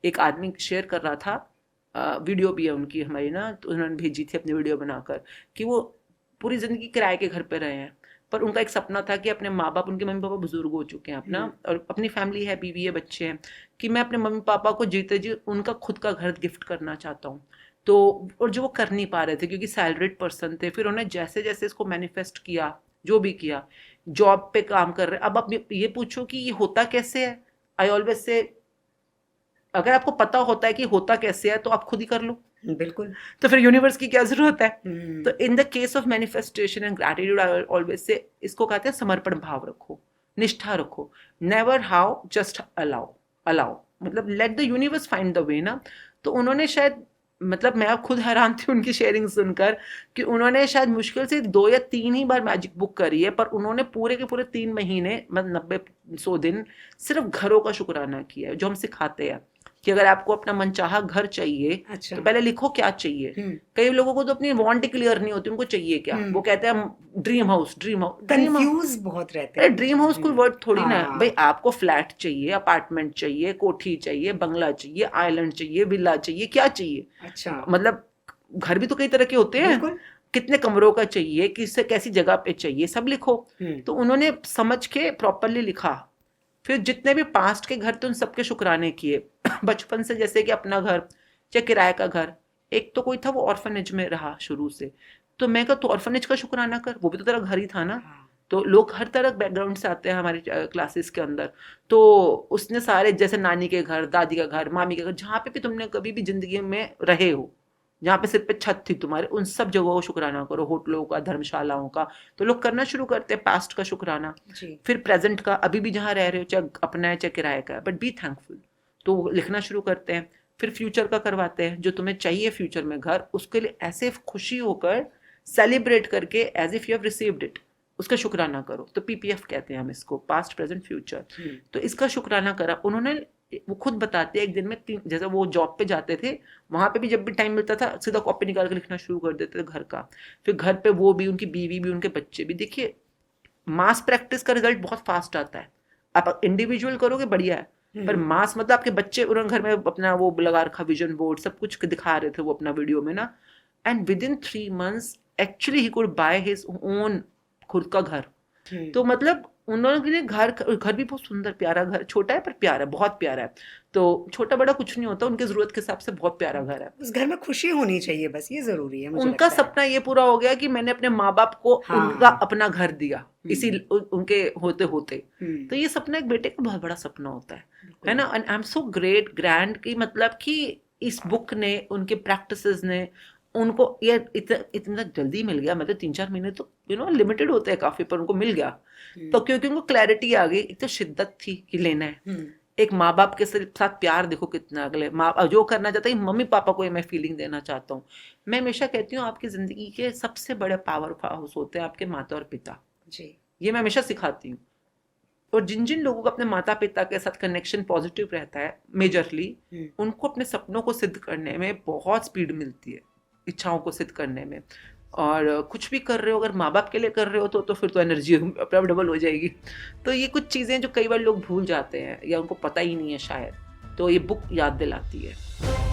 एक आदमी शेयर कर रहा था, वीडियो भी है उनकी हमारी ना, तो उन्होंने भेजी थी अपनी वीडियो बनाकर कि वो पूरी ज़िंदगी किराए के घर पे रहे हैं, पर उनका एक सपना था कि अपने माँ बाप, उनके मम्मी पापा बुजुर्ग हो चुके हैं अपना, और अपनी फैमिली है, बीवी है, बच्चे हैं, कि मैं अपने मम्मी पापा को जीते जी उनका खुद का घर गिफ्ट करना चाहता हूँ। तो और जो वो कर नहीं पा रहे थे क्योंकि सैलरीड पर्सन थे, फिर उन्होंने जैसे जैसे इसको मैनिफेस्ट किया, जो भी किया, जॉब पे काम कर रहे। अब आप ये पूछो कि ये होता कैसे है, आई ऑलवेज से अगर आपको पता होता है कि होता कैसे है तो आप खुद ही कर लो, बिल्कुल। तो फिर यूनिवर्स की क्या जरूरत है। तो hmm. In the case of manifestation and gratitude I always say, इसको कहते हैं समर्पण भाव रखो, निष्ठा रखो, never how, just allow, allow, मतलब let the universe find the way ना। तो उन्होंने शायद, मतलब मैं खुद हैरान थी उनकी शेयरिंग सुनकर कि उन्होंने शायद मुश्किल से 2 या 3 ही बार मैजिक बुक करी है, पर उन्होंने पूरे के पूरे 3 महीने, मतलब 90-100 दिन सिर्फ घरों का शुक्राना किया है, जो हम सिखाते हैं कि अगर आपको अपना मनचाहा घर चाहिए अच्छा। तो पहले लिखो क्या चाहिए। हम्म। कई लोगों को तो अपनी वांट क्लियर नहीं होती, उनको चाहिए क्या, वो कहते हैं dream house, dream house, dream house. Confuse बहुत रहते अरे हैं। ड्रीम हाउस कोई वर्ड थोड़ी ना है हाँ। भाई, आपको फ्लैट चाहिए, अपार्टमेंट चाहिए, कोठी चाहिए, बंगला चाहिए, आइलैंड चाहिए, विला चाहिए, क्या चाहिए। अच्छा। मतलब घर भी तो कई तरह के होते हैं, बिल्कुल। कितने कमरों का चाहिए, किससे कैसी जगह पे चाहिए, सब लिखो। हम्म। तो उन्होंने समझ के प्रॉपरली लिखा, फिर जितने भी पास्ट के घर थे उन सबके शुक्राने किए। बचपन से, जैसे कि अपना घर चाहे किराए का घर, एक तो कोई था वो ऑर्फनेज में रहा शुरू से, तो मैं कहा तो ऑर्फनेज का शुक्राना कर, वो भी तो तेरा घर ही था ना। हाँ। तो लोग हर तरह बैकग्राउंड से आते हैं हमारी क्लासेस के अंदर, तो उसने सारे, जैसे नानी के घर, दादी का घर, मामी के घर, जहाँ पे भी तुमने कभी भी जिंदगी में रहे हो, जहाँ पे सिर पे छत थी तुम्हारे, उन सब जगहों को शुक्राना करो, होटलों का, धर्मशालाओं का। तो लोग करना शुरू करते हैं पास्ट का शुक्राना, जी। फिर प्रेजेंट का, अभी भी जहाँ रह रहे हो, चाहे अपना है चाहे किराए का है, बट बी थैंकफुल, तो लिखना शुरू करते हैं। फिर फ्यूचर का करवाते हैं, जो तुम्हें चाहिए फ्यूचर में घर, उसके लिए ऐसे खुशी होकर सेलिब्रेट करके, as if you have received it, उसका शुक्राना करो। तो पीपीएफ कहते हैं हम इसको, पास्ट प्रेजेंट फ्यूचर। तो इसका शुक्राना करा उन्होंने। वो खुद बताते हैं एक दिन में 3, जैसे वो जॉब पे जाते थे, वहां पे भी जब भी टाइम मिलता था सीधा कॉपी निकाल कर लिखना शुरू कर देते थे घर का। फिर घर पे वो भी, उनकी बीवी भी, उनके बच्चे भी। देखिए मास प्रैक्टिस का रिजल्ट बहुत फास्ट आता है। आप इंडिविजुअल करोगे बढ़िया है, पर मास मतलब आपके बच्चे, उन्होंने घर में अपना वो लगा रखा विजन बोर्ड, सब कुछ दिखा रहे थे वो अपना वीडियो में ना, and with in 3 months actually he could by his own खुद का घर। तो मतलब उन्होंने घर घर भी बहुत सुंदर प्यारा घर, छोटा है पर प्यारा है, बहुत प्यारा है। तो छोटा बड़ा कुछ नहीं होता, उनकी जरूरत के हिसाब से बहुत प्यारा घर है। उस घर में खुशी होनी चाहिए, बस ये जरूरी है, मुझे उनका लगता है। सपना ये पूरा हो गया कि मैंने अपने माँ बाप को उनका हाँ। अपना घर दिया, इसी उनके होते होते। तो ये सपना एक बेटे का बहुत बड़ा सपना होता है ना। And I am so great grand की, मतलब कि इस बुक ने, उनके प्रैक्टिसेस ने उनको ये इतना जल्दी मिल गया। मतलब 3-4 महीने तो लिमिटेड होते हैं काफी, पर उनको मिल गया। तो क्योंकि उनको क्लैरिटी आ गई, एक तो शिद्दत थी कि लेना है, एक माँ बाप के साथ प्यार देखो कितना, अगले माँ जो करना चाहता है, मम्मी पापा को ये मैं फीलिंग देना चाहता हूँ। मैं हमेशा कहती हूँ आपकी जिंदगी के सबसे बड़े पावर हाउस होते हैं आपके माता और पिता जी। ये मैं हमेशा सिखाती हूँ। और जिन जिन लोगों का अपने माता पिता के साथ कनेक्शन पॉजिटिव रहता है मेजरली, उनको अपने सपनों को सिद्ध करने में बहुत स्पीड मिलती है, इच्छाओं को सिद्ध करने में। और कुछ भी कर रहे हो, अगर माँ बाप के लिए कर रहे हो तो फिर तो एनर्जी अपने आप डबल हो जाएगी। तो ये कुछ चीज़ें जो कई बार लोग भूल जाते हैं या उनको पता ही नहीं है शायद, तो ये बुक याद दिलाती है।